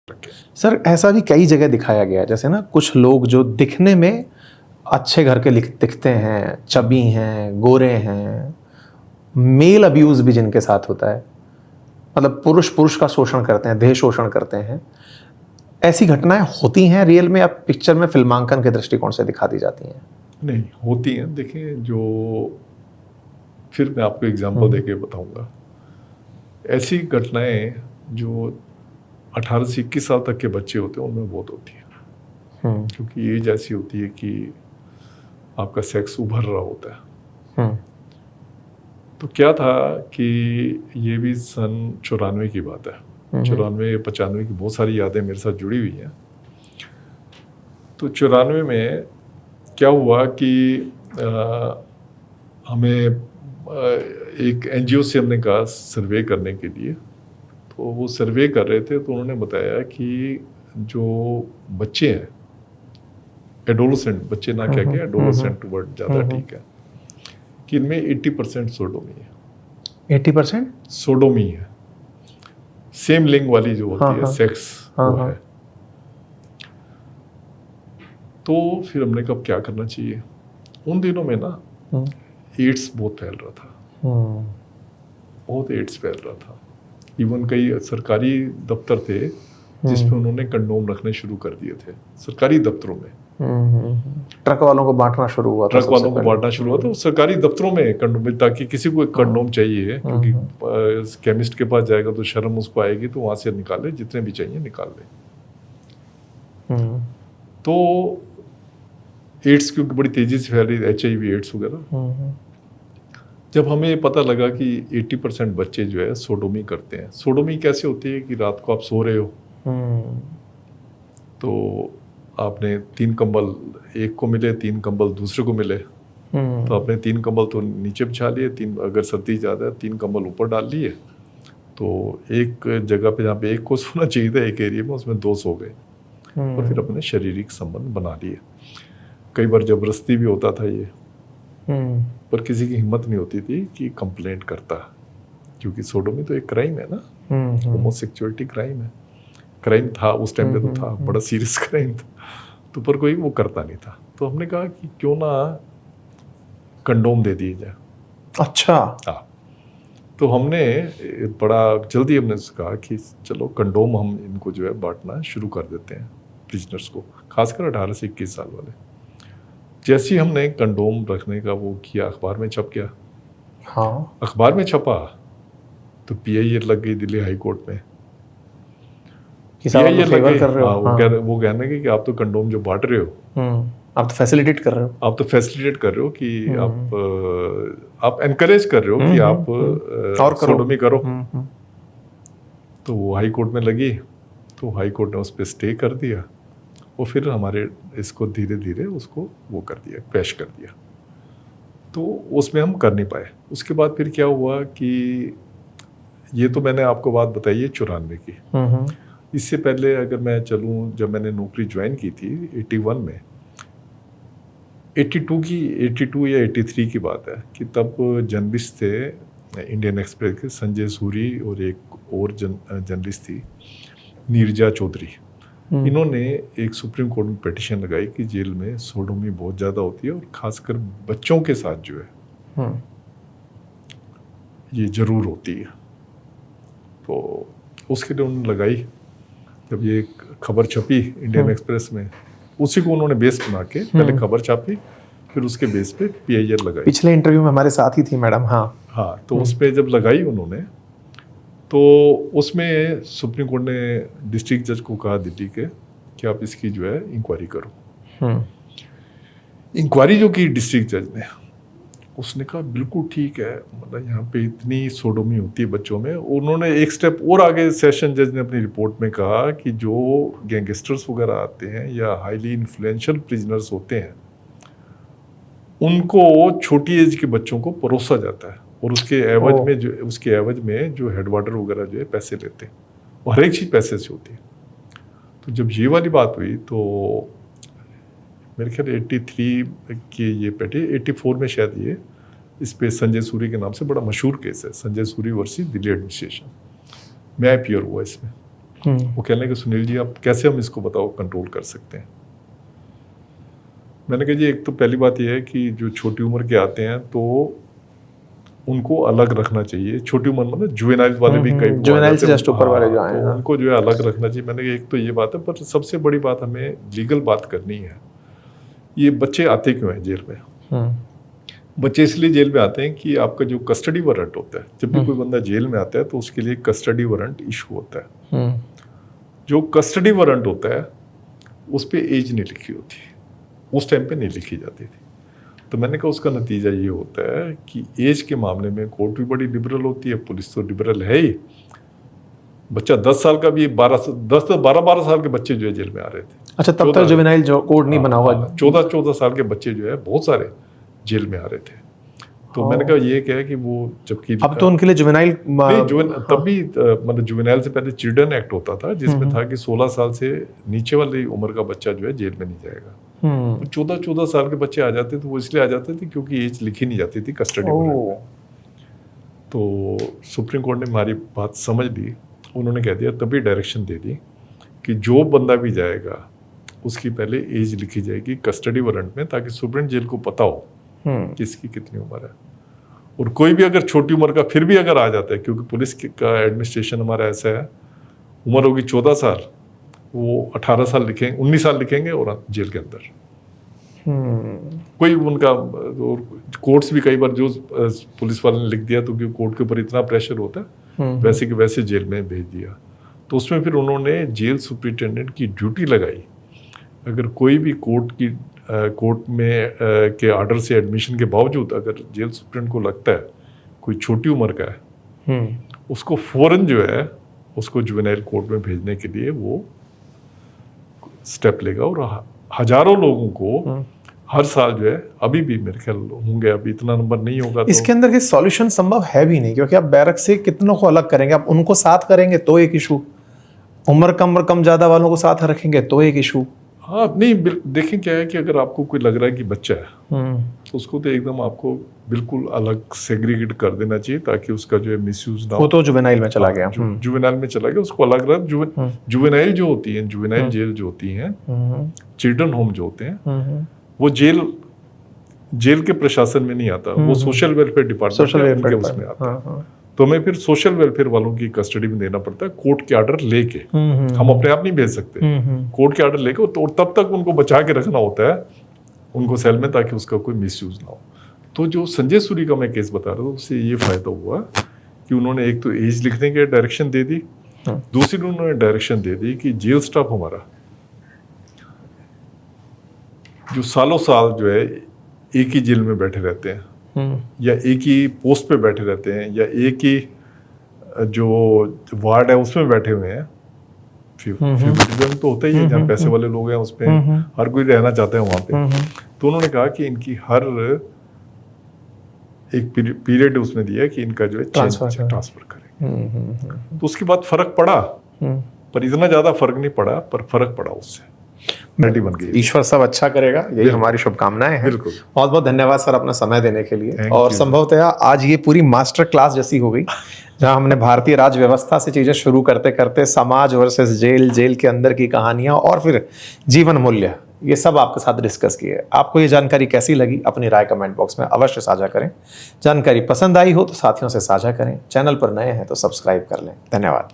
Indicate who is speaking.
Speaker 1: रखें।
Speaker 2: सर ऐसा भी कई जगह दिखाया गया है, जैसे ना कुछ लोग जो दिखने में अच्छे घर के दिखते हैं, चबी हैं, गोरे हैं, मेल अब्यूज भी जिनके साथ होता है, मतलब पुरुष पुरुष का शोषण करते हैं, देह शोषण करते हैं, ऐसी घटनाएं होती हैं रियल में या पिक्चर में फिल्मांकन के दृष्टिकोण से दिखा दी जाती हैं?
Speaker 1: नहीं, होती हैं। देखिए, जो फिर मैं आपको एग्जांपल देके बताऊंगा। ऐसी घटनाएं जो 18 से 21 साल तक के बच्चे होते हैं उनमें बहुत होती है, क्योंकि एज ऐसी होती है कि आपका सेक्स उभर रहा होता है। तो क्या था कि ये भी सन 94 की बात है, 94-95 की बहुत सारी यादें मेरे साथ जुड़ी हुई हैं। तो 94 में क्या हुआ कि हमें एक एनजीओ से हमने कहा सर्वे करने के लिए। तो वो सर्वे कर रहे थे, तो उन्होंने बताया कि जो बच्चे हैं, एडोलेसेंट बच्चे ना क्या क्या, एडोलेसेंट वर्ड ज़्यादा ठीक है, कि इनमें 80% सोडोमी है।
Speaker 2: 80%
Speaker 1: सोडोमी है, सेम लिंग वाली जो होती है, सेक्स वो है। तो फिर हमने कब क्या करना चाहिए। उन दिनों में ना एड्स बहुत फैल रहा था, बहुत एड्स फैल रहा था। इवन कई सरकारी दफ्तर थे जिसमें उन्होंने कंडोम रखने शुरू कर दिए थे, सरकारी दफ्तरों में।
Speaker 2: ट्रक वालों को बांटना शुरू हुआ था,
Speaker 1: ट्रक वालों को बांटना शुरू हुआ था सरकारी दफ्तरों में कंडोम, ताकि किसी को एक कंडोम चाहिए, क्योंकि केमिस्ट के पास जाएगा तो शर्म उसको आएगी, तो वहां से निकाले, जितने भी चाहिए निकाल ले। तो एड्स क्योंकि बड़ी तेजी से फैल रही, HIV एड्स वगैरह। जब हमें पता लगा कि 80% बच्चे जो है सोडोमी करते हैं। सोडोमी कैसे होती है कि रात को आप सो रहे हो, तो आपने 3 कंबल, एक को मिले 3 कंबल दूसरे को मिले, तो आपने 3 कंबल तो नीचे बिछा लिए, 3 अगर सर्दी ज़्यादा है 3 कंबल ऊपर डाल लिए। तो एक जगह पे जहाँ पे एक को सोना चाहिए था, एक एरिया में, उसमें 2 सो गए और फिर अपने शारीरिक संबंध बना लिए। कई बार जबरदस्ती भी होता था ये, पर किसी की हिम्मत नहीं होती थी कि कंप्लेंट करता, क्योंकि सोडोमी तो एक क्राइम है ना, होमोसेक्सुअलिटी क्राइम है। क्राइम था उस टाइम पे, तो था, बड़ा सीरियस क्राइम था, तो पर कोई वो करता नहीं था। तो हमने कहा कि क्यों ना कंडोम दे दिए जाए।
Speaker 2: अच्छा।
Speaker 1: हाँ, तो हमने बड़ा जल्दी हमने कहा कि चलो कंडोम हम इनको जो है बांटना शुरू कर देते हैं, प्रिजनर्स को, खासकर 18 से 21 साल वाले। जैसे ही हमने कंडोम रखने का वो किया, अखबार में छप गया।
Speaker 2: हाँ,
Speaker 1: अखबार में छपा तो PIR लग गई दिल्ली हाई कोर्ट में।
Speaker 2: PIR लग गई। कर रहे हो।
Speaker 1: वो कहने के कि आप तो कंडोम जो बांट रहे हो,
Speaker 2: आप तो फैसिलिटेट कर रहे हो,
Speaker 1: आप तो फैसिलिटेट कर रहे हो कि आप एनकरेज कर रहे हो कि आप
Speaker 2: और
Speaker 1: सोडोमी करो। तो वो हाई कोर्ट में लगी, तो हाई कोर्ट ने उस पर स्टे कर दिया, और फिर हमारे इसको धीरे धीरे उसको वो कर दिया, क्रैश कर दिया। तो उसमें हम कर नहीं पाए। उसके बाद फिर क्या हुआ कि ये तो मैंने आपको बात बताई है 94 की। इससे पहले अगर मैं चलूँ, जब मैंने नौकरी ज्वाइन की थी 81 में, 82 या 83 की बात है, कि तब जर्नलिस्ट थे इंडियन एक्सप्रेस के, संजय सूरी और एक और जर्नलिस्ट थी नीरजा चौधरी। इन्होंने एक सुप्रीम कोर्ट में पिटीशन लगाई कि जेल में सोडोमी बहुत ज़्यादा होती है, और ख़ासकर बच्चों के साथ जो है ये ज़रूर होती है। तो उसके लिए उन्होंने लगाई। जब ये खबर छपी इंडियन एक्सप्रेस में, उसी को उन्होंने बेस बना के पहले खबर छापी, फिर उसके बेस पे PIR लगाई।
Speaker 2: पिछले इंटरव्यू में हमारे साथ ही थी मैडम।
Speaker 1: हाँ, तो उस पर जब लगाई उन्होंने, तो उसमें सुप्रीम कोर्ट ने डिस्ट्रिक्ट जज को कहा दिल्ली के कि आप इसकी जो है इंक्वायरी करो। इंक्वायरी जो की डिस्ट्रिक्ट जज ने, उसने कहा बिल्कुल ठीक है, मतलब यहाँ पे इतनी सोडोमी होती है बच्चों में। उन्होंने एक स्टेप और आगे, सेशन जज ने अपनी रिपोर्ट में कहा कि जो गैंगस्टर्स वगैरह आते हैं या हाईली इन्फ्लुएंशियल प्रिजनर्स होते हैं, उनको छोटी एज के बच्चों को परोसा जाता है, और उसके एवज में जो हेडवाटर वगैरह जो है पैसे लेते हैं, और हर एक चीज़ पैसे से होती है। तो जब ये वाली बात हुई, तो मेरे ख्याल 83 की ये पेटी, 84 में शायद ये, इस पे संजय सूरी के नाम से बड़ा मशहूर केस है, संजय सूरी वर्सेस दिल्ली एडमिनिस्ट्रेशन। मैं अपियर हुआ इसमें। वो कहने लगे सुनील जी आप कैसे हम इसको बताओ कंट्रोल कर सकते हैं। मैंने कहा जी एक तो पहली बात यह है कि जो छोटी उम्र के आते हैं तो उनको अलग रखना चाहिए। छोटी उम्र मतलब जुवेनाइल वाले भी कई
Speaker 2: जुवेनाइल से जस्ट ऊपर वाले जो आए
Speaker 1: तो उनको जो है अलग रखना चाहिए। मैंने कहा एक तो ये बात है, पर सबसे बड़ी बात हमें लीगल बात करनी है। ये बच्चे आते क्यों हैं जेल में? बच्चे इसलिए जेल में आते हैं कि आपका जो कस्टडी वारंट होता है, जब भी कोई बंदा जेल में आता है तो उसके लिए कस्टडी वारंट इशू होता है। जो कस्टडी वारंट होता है उस पर एज नहीं लिखी होती, उस टाइम पे नहीं लिखी जाती थी। तो मैंने कहा उसका नतीजा ये होता है कि एज के मामले में कोर्ट भी बड़ी लिबरल होती है, पुलिस तो लिबरल है ही। बच्चा 10 साल का भी 12 साल के बच्चे जो है जेल में आ रहे थे।
Speaker 2: अच्छा, तब तक जुवेनाइल जो कोड नहीं बना हुआ।
Speaker 1: 14 साल के बच्चे जो है बहुत सारे जेल में आ रहे थे। तो मैंने कहा ये क्या है कि वो जबकि
Speaker 2: अब तो उनके लिए जुवेनाइल
Speaker 1: तब भी मतलब जुवेनाइल से पहले चिल्ड्रन एक्ट होता था जिसमें था कि 16 साल से नीचे वाली उम्र का बच्चा जो है जेल में नहीं जाएगा। 14 साल के बच्चे आ जाते थे, वो इसलिए आ जाते थे क्योंकि एज लिखी नहीं जाती थी कस्टडी में। तो सुप्रीम कोर्ट ने हमारी बात समझ ली, उन्होंने कह दिया तभी डायरेक्शन दे दी कि जो बंदा भी जाएगा उसकी पहले एज लिखी जाएगी कस्टडी वारंट में, ताकि सुप्रीम जेल को पता हो कि इसकी कितनी उम्र है। और कोई भी अगर छोटी उम्र का फिर भी अगर आ जाता है, क्योंकि पुलिस का एडमिनिस्ट्रेशन हमारा ऐसा है, उम्र होगी 14 साल, वो 18 साल लिखेंगे, 19 साल लिखेंगे और जेल के अंदर। कोई उनका कोर्ट्स भी कई बार जो पुलिस वाले ने लिख दिया तो क्योंकि कोर्ट के ऊपर इतना प्रेशर होता है वैसे कि वैसे जेल में भेज दिया। तो उसमें फिर उन्होंने जेल सुपरिटेंडेंट की ड्यूटी लगाई, अगर कोई भी कोर्ट में के ऑर्डर से एडमिशन के बावजूद अगर जेल सुपरिटेंडेंट को लगता है कोई छोटी उम्र का है, उसको फौरन जो है उसको जुवेनाइल कोर्ट में भेजने के लिए वो स्टेप लेगा। और हजारों लोगों को हर साल जो है, अभी भी मेरे ख्याल होंगे, अभी इतना नंबर नहीं होगा तो
Speaker 2: इसके अंदर के सॉल्यूशन संभव है भी नहीं, क्योंकि आप बैरक से कितनों को अलग करेंगे, आप उनको साथ करेंगे तो एक इशू, उम्र कम ज्यादा वालों को साथ रखेंगे तो एक इशू।
Speaker 1: हाँ नहीं, देखें क्या है कि अगर आपको कोई लग रहा है कि बच्चा है तो उसको तो एकदम आपको बिल्कुल अलग सेग्रीगेट कर देना चाहिए ताकि उसका जो है मिसयूज ना हो।
Speaker 2: वो तो जुवेनाइल में चला गया,
Speaker 1: जुवेनाइल में चला गया, उसको अलग रख। जुवेनाइल जो होती है, जुवेनाइल जेल जो होती है, चिल्ड्रन होम जो होते हैं, वो जेल के प्रशासन में नहीं आता, वो सोशल वेलफेयर डिपार्टमेंट उसमें आता है। तो हमें फिर सोशल वेलफेयर वालों की कस्टडी में देना पड़ता है, कोर्ट के ऑर्डर लेके। हम अपने आप नहीं भेज सकते, कोर्ट के ऑर्डर लेके, तो तब तक उनको बचा के रखना होता है उनको सेल में, ताकि उसका कोई मिसयूज ना हो। तो जो संजय सूरी का मैं केस बता रहा हूँ उससे ये फायदा हुआ कि उन्होंने एक तो एज लिखने की डायरेक्शन दे दी, दूसरी उन्होंने डायरेक्शन दे दी कि जेल स्टाफ हमारा जो सालों साल जो है एक ही जेल में बैठे रहते हैं या एक ही पोस्ट पे बैठे रहते हैं या एक ही जो वार्ड है उसमें बैठे हुए हैं, फेवरेटिज्म तो होता ही है, जहाँ पैसे वाले लोग हैं उसमें हर कोई रहना चाहता है वहाँ पे। तो उन्होंने कहा कि इनकी हर एक पीरियड उसमें दिया कि इनका जो है ट्रांसफर करें। तो उसके बाद फर्क पड़ा, पर इतना ज्यादा फर्क नहीं पड़ा, पर फर्क पड़ा उससे बन गई।
Speaker 2: ईश्वर सब अच्छा करेगा, यही हमारी शुभकामनाएं हैं।
Speaker 1: बिल्कुल,
Speaker 2: बहुत बहुत धन्यवाद सर अपना समय देने के लिए। और संभवतः आज ये पूरी मास्टर क्लास जैसी हो गई, जहां हमने भारतीय राज व्यवस्था से चीजें शुरू करते करते समाज वर्सेस जेल, जेल के अंदर की कहानियां और फिर जीवन मूल्य, ये सब आपके साथ डिस्कस किए। आपको ये जानकारी कैसी लगी अपनी राय कमेंट बॉक्स में अवश्य साझा करें। जानकारी पसंद आई हो तो साथियों से साझा करें। चैनल पर नए हैं तो सब्सक्राइब कर लें। धन्यवाद।